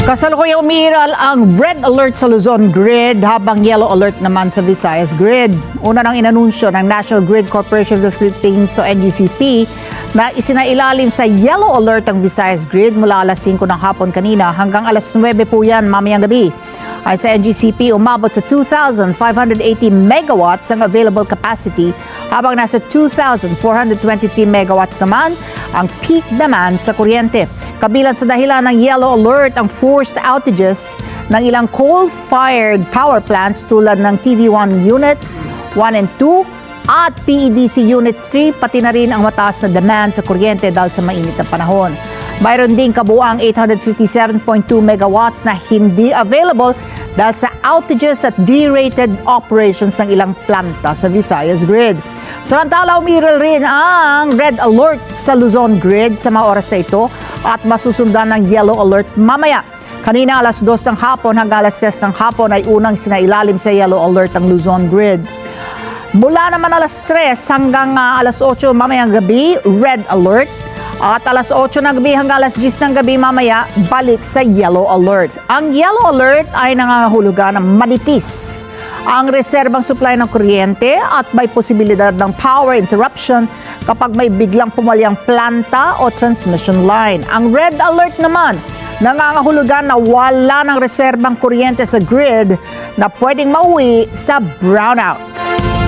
Kasalukuyang umiiral ang red alert sa Luzon Grid habang yellow alert naman sa Visayas Grid. Una nang inanunsyo ng National Grid Corporation of the Philippines o NGCP na isinailalim sa yellow alert ang Visayas Grid mula alas 5 ng hapon kanina hanggang alas 9 po yan mamayang gabi. Ay sa NGCP, umabot sa 2,580 megawatts ang available capacity habang nasa 2,423 megawatts naman ang peak demand sa kuryente. Kabilang sa dahilan ng yellow alert ang forced outages ng ilang coal-fired power plants tulad ng TV1 Units 1 and 2 at PEDC Units 3, pati na rin ang mataas na demand sa kuryente dahil sa mainit na panahon. Mayroon ding kabuang 857.2 megawatts na hindi available dahil sa outages at derated operations ng ilang planta sa Visayas Grid. Samantala, umiral rin ang red alert sa Luzon Grid sa mga oras na ito at masusundan ng yellow alert mamaya. Kanina alas 2 ng hapon hanggang alas 3 ng hapon ay unang sinailalim sa yellow alert ang Luzon Grid. Mula naman alas 3 hanggang alas 8 mamayang gabi, red alert. At alas 8 ng gabi hanggang alas 10 ng gabi mamaya, balik sa yellow alert. Ang yellow alert ay nangangahulugan ng manipis ang reserbang supply ng kuryente at may posibilidad ng power interruption kapag may biglang pumalyang planta o transmission line. Ang red alert naman, nangangahulugan na wala ng reserbang kuryente sa grid na pwedeng mauwi sa brownout.